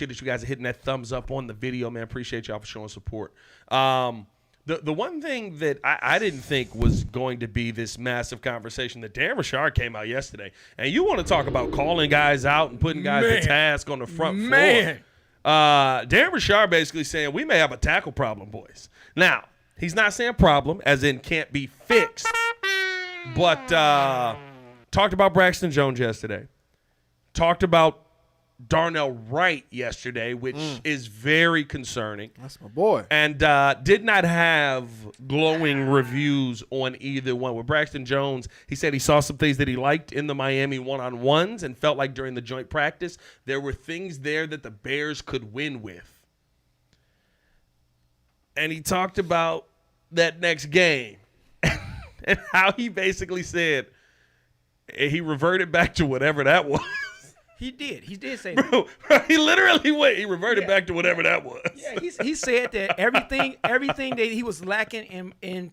that you guys are hitting that thumbs up on the video, man. Appreciate y'all for showing support. The one thing that I didn't think was going to be this massive conversation that Dan Roushar came out yesterday, and you want to talk about calling guys out and putting guys to task on the front floor. Dan Roushar basically saying we may have a tackle problem, boys. Now, he's not saying problem, as in can't be fixed, but talked about Braxton Jones yesterday. Talked about Darnell Wright yesterday, which is very concerning. That's my boy. And did not have glowing reviews on either one. With Braxton Jones, he said he saw some things that he liked in the Miami one-on-ones and felt like during the joint practice there were things there that the Bears could win with. And he talked about that next game and how he basically said he reverted back to whatever that was. He did. He did say that. Bro, he literally went. He reverted back to whatever that was. Yeah, he said that everything that he was lacking in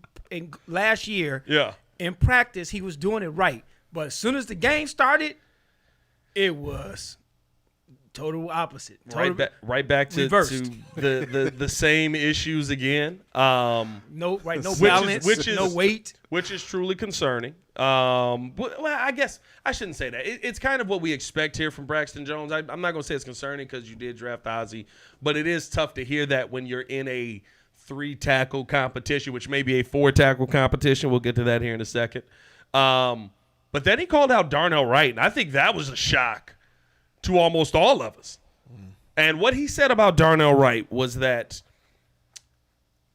last year in practice, he was doing it right. But as soon as the game started, it was total opposite. Right back to the same issues again. No balance, no weight. Which is truly concerning. Well, I guess I shouldn't say that. It's kind of what we expect here from Braxton Jones. I'm not going to say it's concerning because you did draft Ozzie, but it is tough to hear that when you're in a 3-tackle competition, which may be a 4-tackle competition. We'll get to that here in a second. But then he called out Darnell Wright, and I think that was a shock to almost all of us. And what he said about Darnell Wright was that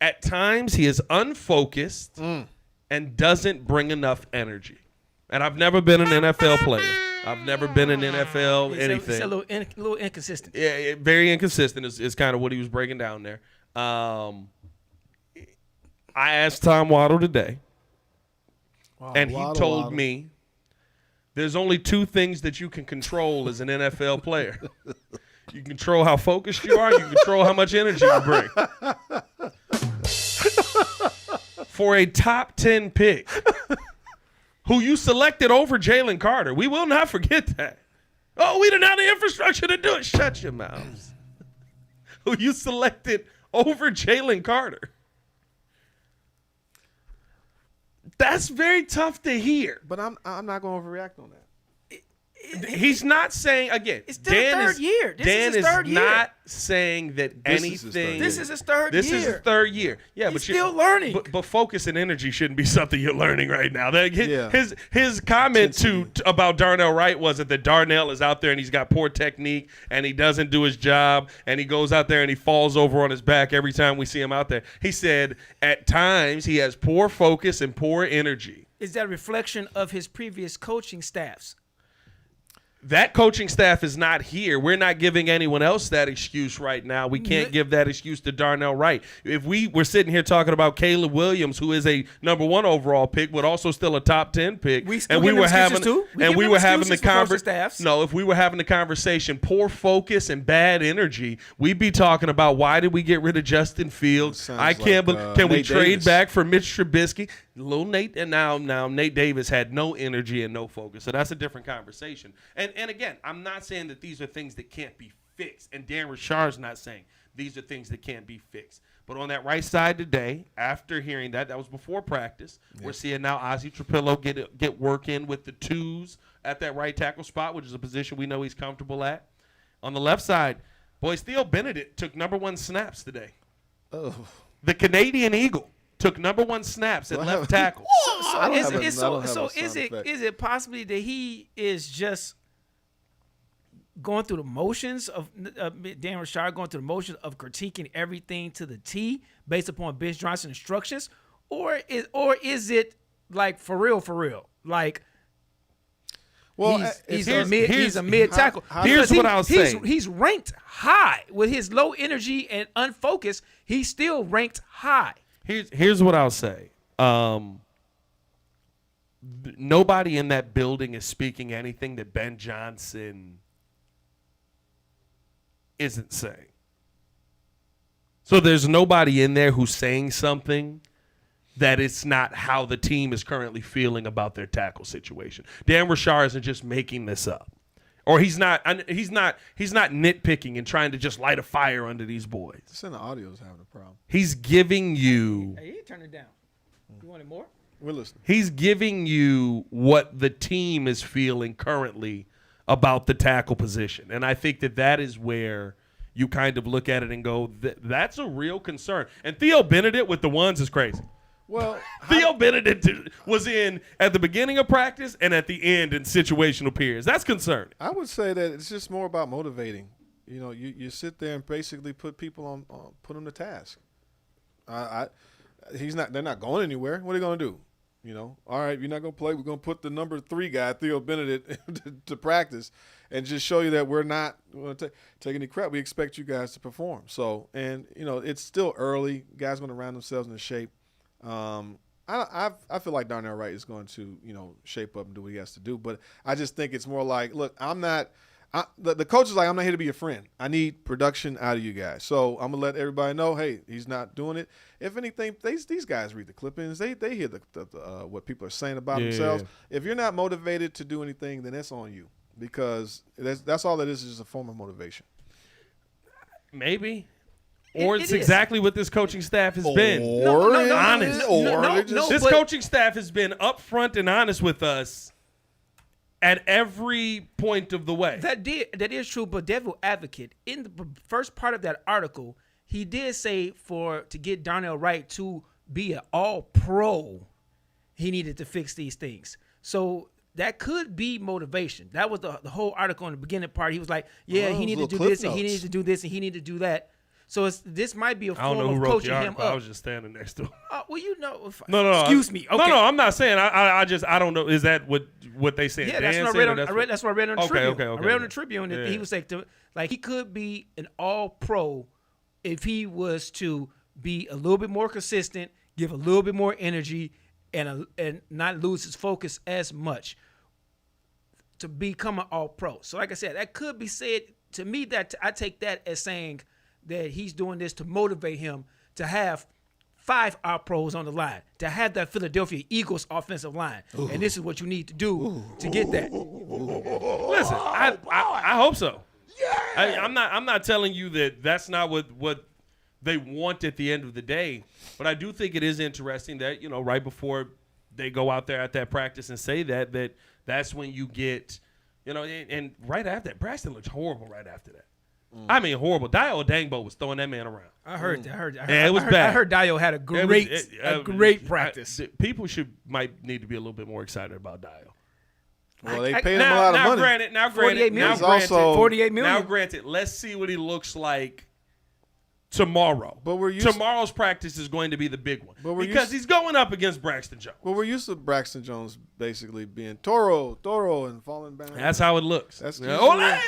at times he is unfocused and doesn't bring enough energy. And I've never been an NFL player. I've never been an NFL anything. It's a little inconsistent. Yeah, very inconsistent is kind of what he was breaking down there. I asked Tom Waddle today, and he told me there's only 2 things that you can control as an NFL player. You control how focused you are, and you control how much energy you bring. For a top 10 pick who you selected over Jalen Carter. We will not forget that. Oh, we didn't have the infrastructure to do it. Shut your mouths. Who you selected over Jalen Carter. That's very tough to hear. But I'm not going to overreact on that. He's not saying, again, it's still Dan third year. Dan is not saying that anything. This is his third year. This is his third year. Yeah, he's still learning. But focus and energy shouldn't be something you're learning right now. His comment about Darnell Wright was that Darnell is out there and he's got poor technique and he doesn't do his job and he goes out there and he falls over on his back every time we see him out there. He said at times he has poor focus and poor energy. Is that a reflection of his previous coaching staffs? That coaching staff is not here. We're not giving anyone else that excuse right now. We can't give that excuse to Darnell Wright. If we were sitting here talking about Caleb Williams, who is a number 1 overall pick, but also still a top 10 pick, if we were having the conversation, poor focus and bad energy, we'd be talking about why did we get rid of Justin Fields? I can't believe. Can we trade back for Mitch Trubisky? Little Nate, and now Nate Davis had no energy and no focus, so that's a different conversation. And again, I'm not saying that these are things that can't be fixed, and Dan Roushar is not saying these are things that can't be fixed. But on that right side today, after hearing that was before practice, we're seeing now Ozzie Trapillo get work in with the 2s at that right tackle spot, which is a position we know he's comfortable at. On the left side, boys, Theo Benedict took number 1 snaps today. Oh, the Canadian Eagle took number 1 snaps at left tackle. Is it possibly that he is just going through the motions of Dan Roushar going through the motions of critiquing everything to the T based upon Ben Johnson's instructions, or is it like for real? Like, well, he's a mid tackle. Here's what I'll say. He's ranked high with his low energy and unfocused. He's still ranked high. Here's what I'll say. Nobody in that building is speaking anything that Ben Johnson isn't saying. So there's nobody in there who's saying something that it's not how the team is currently feeling about their tackle situation. Dan Roushar isn't just making this up Or he's not nitpicking and trying to just light a fire under these boys. It's in the audio's having a problem. He's giving you. Hey, you turn it down. You want it more? We're listening. He's giving you what the team is feeling currently about the tackle position. And I think that is where you kind of look at it and go, that's a real concern. And Theo Benedict with the ones is crazy. Well, Theo Benedict was in at the beginning of practice and at the end in situational periods. That's concerning. I would say that it's just more about motivating. You know, you sit there and basically put people on put them to task. They're not going anywhere. What are they going to do? You know, all right, you're not going to play. We're going to put the number 3 guy, Theo Benedict, to practice and just show you that we're not going to take any crap. We expect you guys to perform. So, and, you know, it's still early. Guys going to round themselves into shape. I feel like Darnell Wright is going to, you know, shape up and do what he has to do. But I just think it's more like, look, the coach is like, I'm not here to be a friend. I need production out of you guys. So I'm going to let everybody know, hey, he's not doing it. If anything, these guys read the clippings. They hear what people are saying about themselves. If you're not motivated to do anything, then that's on you, because that's all that is just a form of motivation. Maybe. Or it's exactly what this coaching staff has been. Honest. This coaching staff has been upfront and honest with us at every point of the way. That is true, but devil advocate, in the first part of that article, he did say to get Darnell Wright to be an all-pro, he needed to fix these things. So that could be motivation. That was the whole article in the beginning part. He was like, he needed to do this, and he needed to do this, and he needed to do that. So this might be a form of coaching him up. I was just standing next to him. Well, you know. No. Excuse me. Okay. No, I'm not saying. I don't know. Is that what they said? Yeah, that's what I read on. That's what I read on the Tribune. Okay. I read on the Tribune that he was like he could be an all-pro if he was to be a little bit more consistent, give a little bit more energy, and not lose his focus as much to become an all-pro. So, like I said, that could be said to me. That I take that as saying that he's doing this to motivate him to have 5 all-pros on the line, to have that Philadelphia Eagles offensive line. Ooh. And this is what you need to do to get that. Listen, I hope so. Yeah. I'm not telling you that's not what they want at the end of the day, but I do think it is interesting that, you know, right before they go out there at that practice and say that's when you get, you know, and right after that, Braxton looked horrible right after that. I mean, horrible. Dio Dangbo was throwing that man around. I heard. Yeah, it was bad. I heard Dio had a great practice. People might need to be a little bit more excited about Dio. Well, they paid him a lot of money. Now granted, 48 million. Now granted, let's see what he looks like tomorrow. But tomorrow's practice is going to be the big one because he's going up against Braxton Jones. Well, we're used to Braxton Jones basically being Toro, and falling down. That's how it looks. That's ole. That's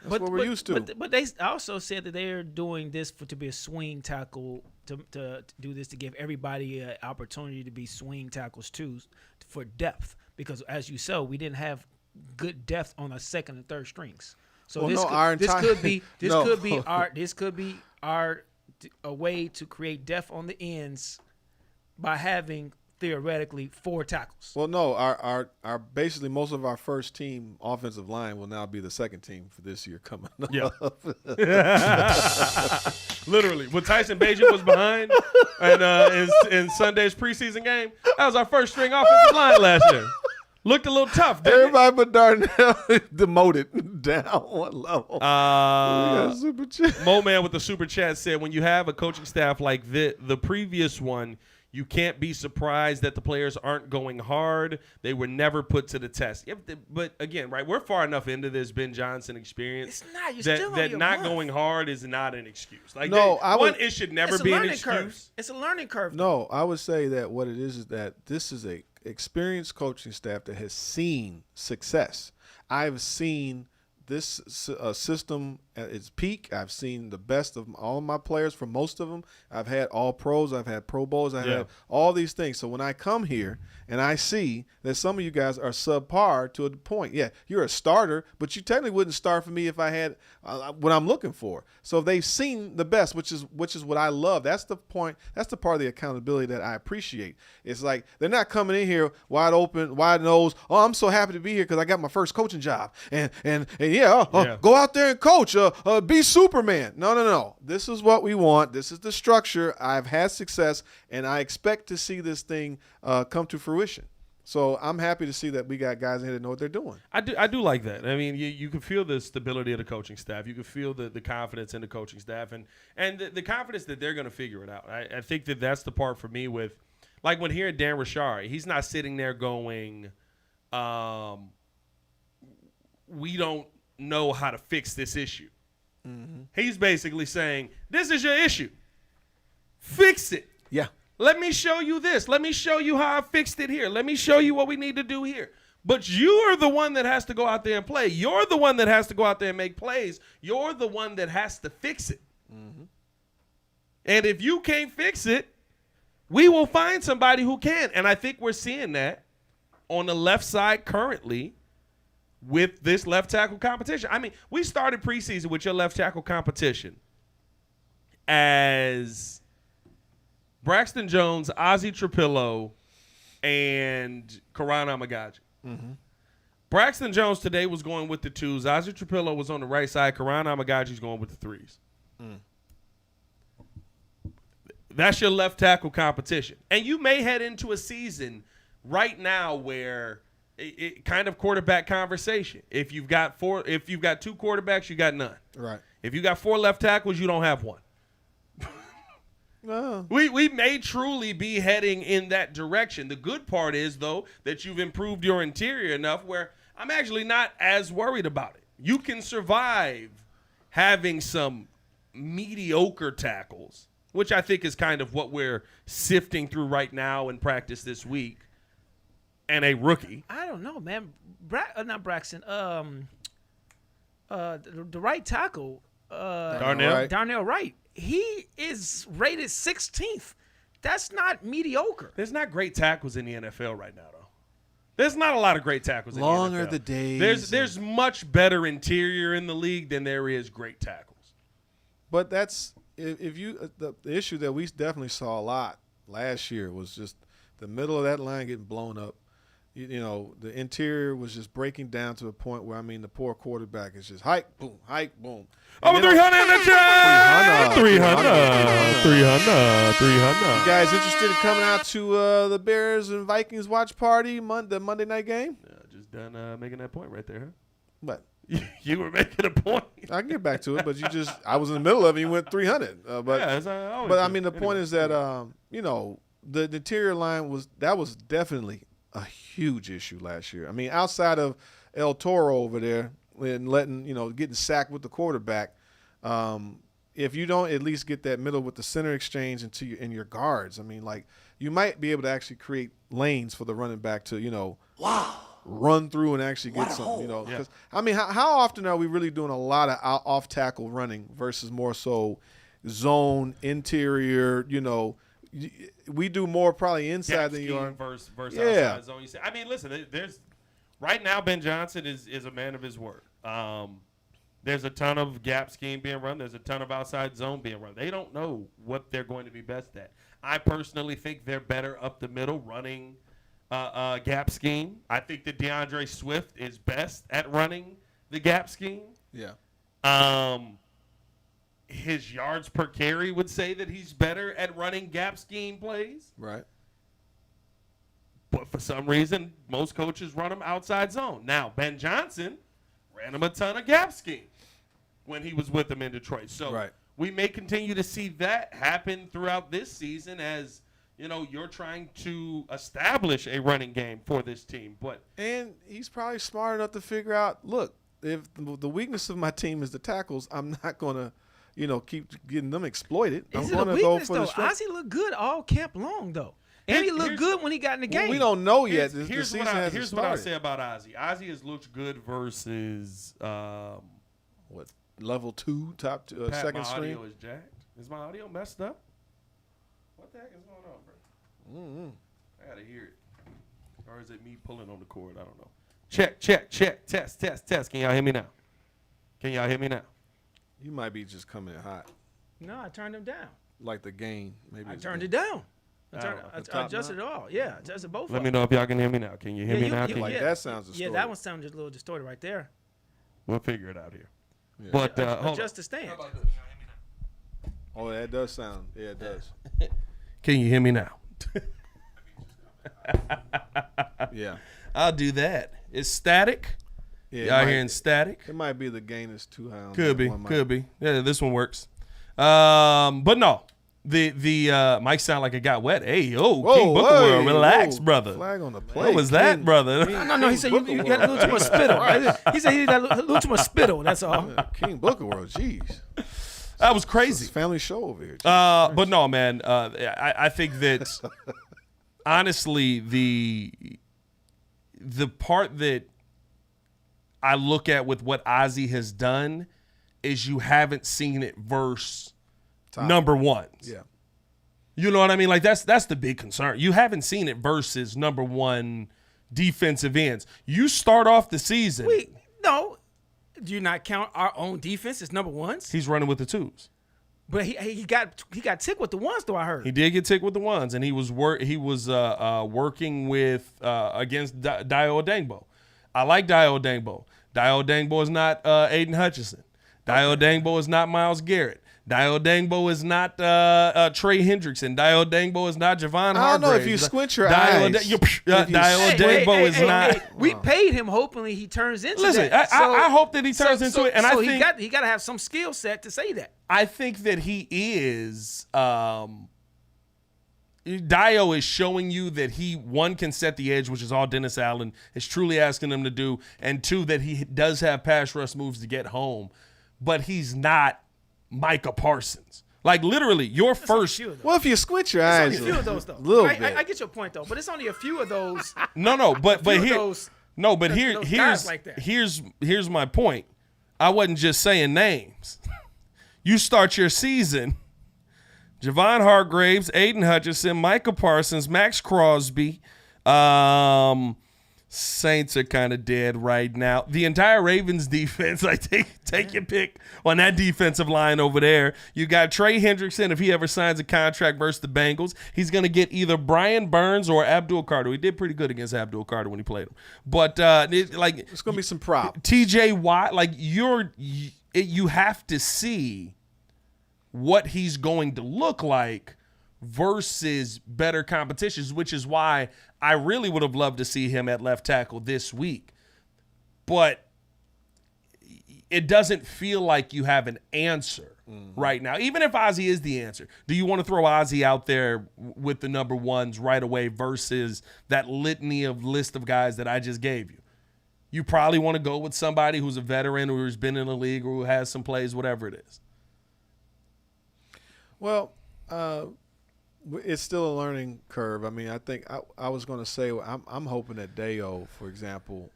what we're used to. But they also said that they're doing this to be a swing tackle, to do this to give everybody an opportunity to be swing tackles too, for depth. Because as you saw, we didn't have good depth on our second and third strings. So this could be a way to create depth on the ends by having theoretically 4 tackles. Well, no, our basically most of our first team offensive line will now be the second team for this year coming up. Yeah. Literally, when Tyson Bagent was behind and in Sunday's preseason game, that was our first string offensive line last year. Looked a little tough, didn't everybody but Darnell demoted down one level. Super chat. Mo Man with the super chat said, when you have a coaching staff like the previous one, you can't be surprised that the players aren't going hard. They were never put to the test. But again, right, we're far enough into this Ben Johnson experience. It's not. You're still on your not month. going hard is not an excuse. Like no, it should never be an excuse. Curve. It's a learning curve. No, I would say that what it is that this is a experienced coaching staff that has seen success. I've seen this system at its peak. I've seen the best of all of my players for most of them. I've had all pros. I've had Pro Bowls. I've had all these things. So when I come here and I see that some of you guys are subpar to a point, yeah, you're a starter, but you technically wouldn't start for me if I had what I'm looking for. So they've seen the best, which is what I love. That's the point. That's the part of the accountability that I appreciate. It's like they're not coming in here wide open, wide nose. Oh, I'm so happy to be here because I got my first coaching job. And go out there and coach. Be Superman. No. This is what we want. This is the structure. I've had success, and I expect to see this thing come to fruition. So I'm happy to see that we got guys in here that know what they're doing. I do like that. I mean, you can feel the stability of the coaching staff. You can feel the confidence in the coaching staff and the confidence that they're going to figure it out. I think that's the part for me with, like when hearing Dan Roushar, he's not sitting there going, we don't know how to fix this issue. Mm-hmm. He's basically saying, this is your issue. Fix it. Yeah. Let me show you this. Let me show you how I fixed it here. Let me show you what we need to do here. But you're the one that has to go out there and play. You're the one that has to go out there and make plays. You're the one that has to fix it. Mm-hmm. And if you can't fix it, we will find somebody who can. And I think we're seeing that on the left side currently with this left tackle competition. I mean, we started preseason with your left tackle competition as Braxton Jones, Ozzie Trapillo, and Karan Amagaji. Mm-hmm. Braxton Jones today was going with the 2s. Ozzie Trapillo was on the right side. Karan Amagaji's going with the 3s. Mm. That's your left tackle competition. And you may head into a season right now where it kind of quarterback conversation. If you've got 2 quarterbacks, you got none. Right. If you got 4 left tackles, you don't have one. We may truly be heading in that direction. The good part is, though, that you've improved your interior enough where I'm actually not as worried about it. You can survive having some mediocre tackles, which I think is kind of what we're sifting through right now in practice this week, and a rookie. I don't know, man. Not Braxton. The right tackle. Darnell Wright. He is rated 16th. That's not mediocre. There's not great tackles in the NFL right now, though. There's not a lot of great tackles in the NFL. Longer the days. There's much better interior in the league than there is great tackles. But that's the issue that we definitely saw a lot last year was just the middle of that line getting blown up. You know, the interior was just breaking down to a point where, I mean, the poor quarterback is just hike, boom. Over 300 in the chat! 300. You guys interested in coming out to the Bears and Vikings watch party, the Monday night game? Yeah, just done making that point right there, huh? What? You were making a point. I can get back to it, but I was in the middle of it, you went 300. I mean, the point is that, you know, the interior line was definitely a huge issue last year. I mean, outside of El Toro over there and getting sacked with the quarterback, if you don't at least get that middle with the center exchange in your guards, I mean, like, you might be able to actually create lanes for the running back to, run through and actually get some, because, I mean, how often are we really doing a lot of off tackle running versus more so zone, interior, we do more probably inside than you are versus outside zone. I mean, listen, there's right now Ben Johnson is a man of his word. There's a ton of gap scheme being run. There's a ton of outside zone being run. They don't know what they're going to be best at. I personally think they're better up the middle running gap scheme. I think that DeAndre Swift is best at running the gap scheme. Yeah. His yards per carry would say that he's better at running gap scheme plays. Right. But for some reason, most coaches run him outside zone. Now, Ben Johnson ran him a ton of gap scheme when he was with them in Detroit. So we may continue to see that happen throughout this season as, you're trying to establish a running game for this team. And he's probably smart enough to figure out, look, if the weakness of my team is the tackles, I'm not going to keep getting them exploited. Is it a weakness, though? Ozzie looked good all camp long, though. And he looked good when he got in the game. Well, we don't know yet. Here's what I say about Ozzie. Ozzie has looked good versus what? level 2, top Pat, second my string. audio is jacked. Is my audio messed up? What the heck is going on, bro? Mm-hmm. I gotta hear it. Or is it me pulling on the cord? I don't know. Check. Test. Can y'all hear me now? You might be just coming in hot, No, I turned him down. like the gain. Maybe I it's turned the- it down. the I top adjusted it all. Yeah, adjusted both. Let of me them. know if y'all can hear me now. Can you hear me now? you- Like that sounds distorted. Yeah, that one sounded just a little distorted right there. We'll figure it out here. Yeah. But hold on. Adjust the stand. Oh, that does sound. Yeah, it does. Can you hear me now? Yeah. I'll do that. It's static. Yeah. Y'all hearing static? It might be the gain is too high. On Could that be. one mic. Could be. Yeah, this one works. But no. The mic sound like it got wet. Hey, yo, King Booker World, relax, brother. Flag on the plate. What was that, brother? No, he said you got a little too much spittle. He said he got a little too much spittle. That's all. King Booker World. Jeez. That was It's crazy. a family show over here. But no, man. I think that honestly, the part that I look at with what Ozzy has done is you haven't seen it verse Top. number ones. Yeah. You know what I mean? Like that's the big concern. You haven't seen it versus number one defensive ends. You start off the season. No. Do you not count our own defense as number ones? He's running with the twos. But he got tick with the ones, though, I heard. He did get ticked with the ones, and he was working with against Dio Odengbo. I like Dio Odengbo. Dio Odengbo is not Aiden Hutchinson. Dio Odengbo is not Myles Garrett. Dio Odengbo is not Trey Hendrickson. Dio Odengbo is not Javon Hargrave. I don't know if you squint your eyes. Dio Odengbo is not. We paid him hoping he turns into Listen, that. I hope that he turns into it, and I think he got to have some skill set to say that. I think that he is. Dio is showing you that he, one, can set the edge, which is all Dennis Allen is truly asking him to do, and two, that he does have pass rush moves to get home, but he's not Micah Parsons. Like literally, your first. Well, if you squint your It's eyes only a few of those, though. little I bit. get your point, though, but it's only a few of those. No, but few of here, those- no, but those here's guys like that. here's my point. I wasn't just saying names. You start your season. Javon Hargraves, Aiden Hutchinson, Micah Parsons, Max Crosby. Saints are kind of dead right now. The entire Ravens defense, I take your pick on that defensive line over there. You got Trey Hendrickson. If he ever signs a contract versus the Bengals, he's going to get either Brian Burns or Abdul Carter. He did pretty good against Abdul Carter when he played him. But It's going to be some prop. TJ Watt, like you have to see what he's going to look like versus better competitions, which is why I really would have loved to see him at left tackle this week. But it doesn't feel like you have an answer right now. Even if Ozzy is the answer, do you want to throw Ozzy out there with the number ones right away versus that litany of list of guys that I just gave you? You probably want to go with somebody who's a veteran or who's been in the league or who has some plays, whatever it is. Well, it's still a learning curve. I mean, I think I was going to say I'm hoping that Dio, for example,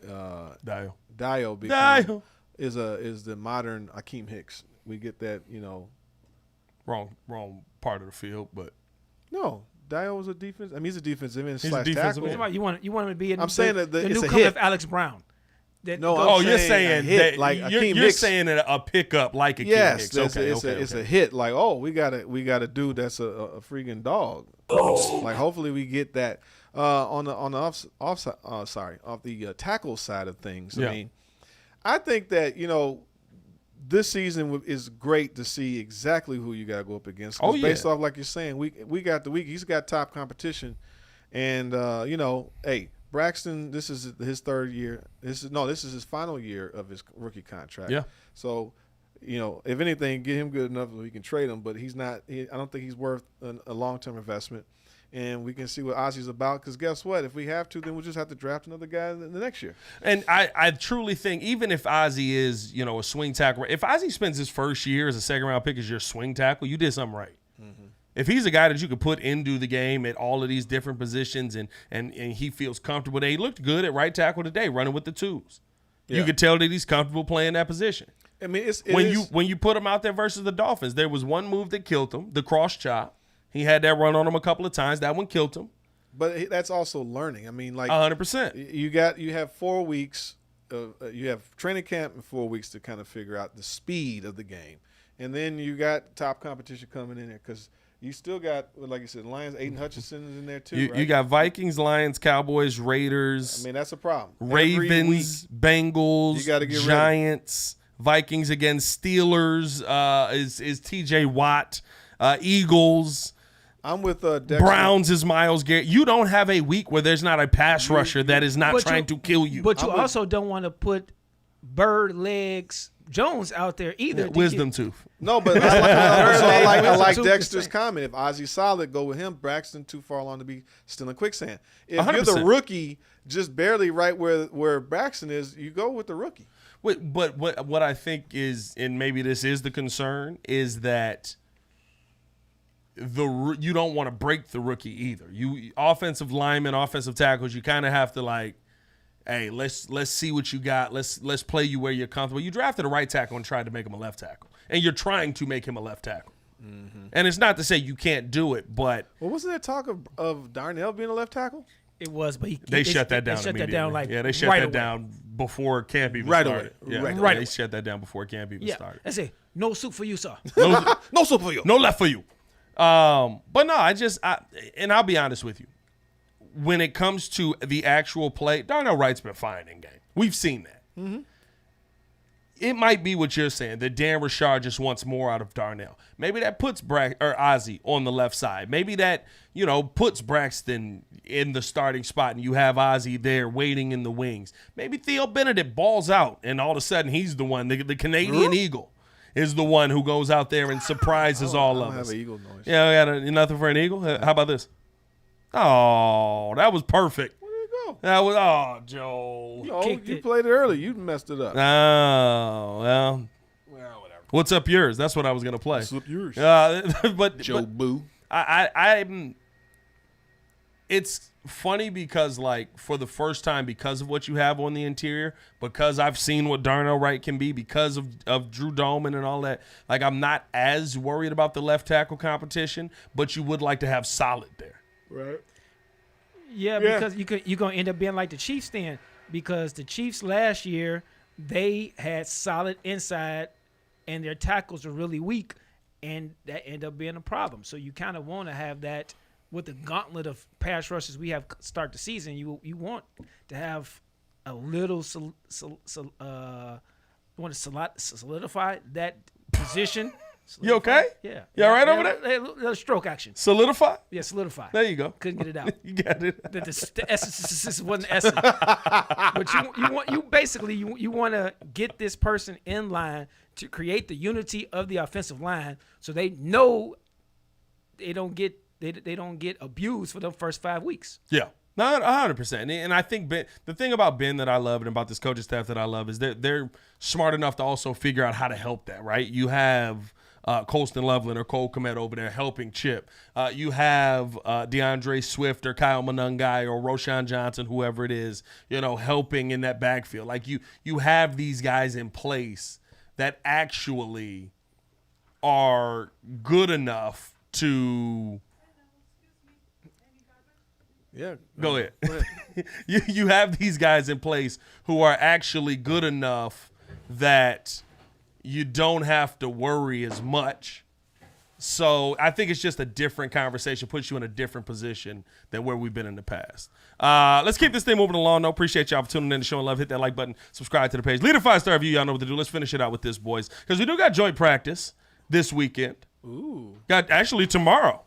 Dio is the modern Akeem Hicks. We get that, Wrong part of the field, but no. Dio was a defense. I mean, he's a defensive end He's a / defensive tackle. end. You want him to be I'm saying that the it's new a comer hit. of Alex Brown. No, oh, you're saying saying a hit, that like you're Akeem Hicks. saying a pickup like a Yes, Hicks. Okay, it's a hit. Like, oh, we got a dude that's a freaking dog. Like, hopefully we get that on the tackle side of things. Yeah. I mean, I think that this season is great to see exactly who you got to go up against. 'Cause based off, like you're saying, we got the week. He's got top competition, and hey. Braxton, this is his third year. This is his final year of his rookie contract. Yeah. So, if anything, get him good enough so we can trade him. But he's not. I don't think he's worth a long-term investment. And we can see what Ozzy's about. Because guess what? If we have to, then we'll just have to draft another guy in the next year. And I truly think even if Ozzy is a swing tackle, if Ozzy spends his first year as a second-round pick as your swing tackle, you did something right. Mm-hmm. If he's a guy that you could put into the game at all of these different positions and he feels comfortable, he looked good at right tackle today, running with the twos. Yeah. You could tell that he's comfortable playing that position. I mean, when you put him out there versus the Dolphins, there was one move that killed him, the cross chop. He had that run on him a couple of times. That one killed him. But that's also learning. I mean, like 100%. You have 4 weeks. You have training camp and 4 weeks to kind of figure out the speed of the game, and then you got top competition coming in there because you still got, like you said, Lions. Aiden Hutchinson is in there too. You got Vikings, Lions, Cowboys, Raiders. I mean, that's a problem. Ravens, Bengals, you gotta get Giants, Vikings against Steelers. Is T.J. Watt, Eagles. I'm with Dexter. Browns is Myles Garrett. You don't have a week where there's not a pass rusher that is not trying to kill you. But you also don't want to put Bird Legs Jones out there either. Yeah, wisdom tooth. No, but I like Dexter's comment. If Ozzie solid, go with him. Braxton too far along to be still in quicksand. If 100%. you're the rookie, just barely right where Braxton is, you go with the rookie. But what I think is, and maybe this is the concern, is that you don't want to break the rookie either. You offensive linemen, offensive tackles, you kind of have to like, hey, let's see what you got. Let's play you where you're comfortable. You drafted a right tackle and tried to make him a left tackle, and you're trying to make him a left tackle. Mm-hmm. And it's not to say you can't do it, but wasn't there talk of Darnell being a left tackle? It was, but they shut that down. They shut that down they shut that down before camp even started. They shut that down before camp even started. I say no soup for you, sir. No soup for you. No left for you. But no, and I'll be honest with you. When it comes to the actual play, Darnell Wright's been fine in game. We've seen that. Mm-hmm. It might be what you're saying, that Dan Roushar just wants more out of Darnell. Maybe that puts Ozzie on the left side. Maybe that, puts Braxton in the starting spot and you have Ozzie there waiting in the wings. Maybe Theo Benedict balls out and all of a sudden he's the one, the Canadian Eagle is the one who goes out there and surprises all of us. I have an eagle noise. Yeah, we got nothing for an eagle? How about this? Oh, that was perfect. Where did it go? That was, Joel. You played it early. You messed it up. Oh, well, whatever. What's up yours? That's what I was going to play. What's up yours? But Joe Boo. It's funny because, like, for the first time, because of what you have on the interior, because I've seen what Darnell Wright can be, because of Drew Dolman and all that, like, I'm not as worried about the left tackle competition, but you would like to have solid there. Right. Yeah, because you're going to end up being like the Chiefs then, because the Chiefs last year, they had solid inside and their tackles were really weak, and that ended up being a problem. So you kind of want to have that with the gauntlet of pass rushes we have start the season. You want to have a little want to solidify that position. You okay? Yeah. You all right over there? Little stroke action. Solidify? Yeah, solidify. There you go. Couldn't get it out. You got it. The essence wasn't essence. But you want to get this person in line to create the unity of the offensive line, so they know they don't get abused for the first 5 weeks. Yeah. Not 100%. And I think the thing about Ben that I love and about this coaching staff that I love is they're smart enough to also figure out how to help that, right? You have Colston Loveland or Cole Kmet over there helping Chip. You have DeAndre Swift or Kyle Monangai or Roshan Johnson, whoever it is, helping in that backfield. Like you have these guys in place that actually are good enough to – yeah. Go ahead. You have these guys in place who are actually good enough that you don't have to worry as much. So I think it's just a different conversation, puts you in a different position than where we've been in the past. Let's keep this thing moving along, though. Appreciate y'all for tuning in and showing love. Hit that like button. Subscribe to the page. Leave a 5-star review. Y'all know what to do. Let's finish it out with this, boys, because we do got joint practice this weekend. Ooh. Got actually tomorrow.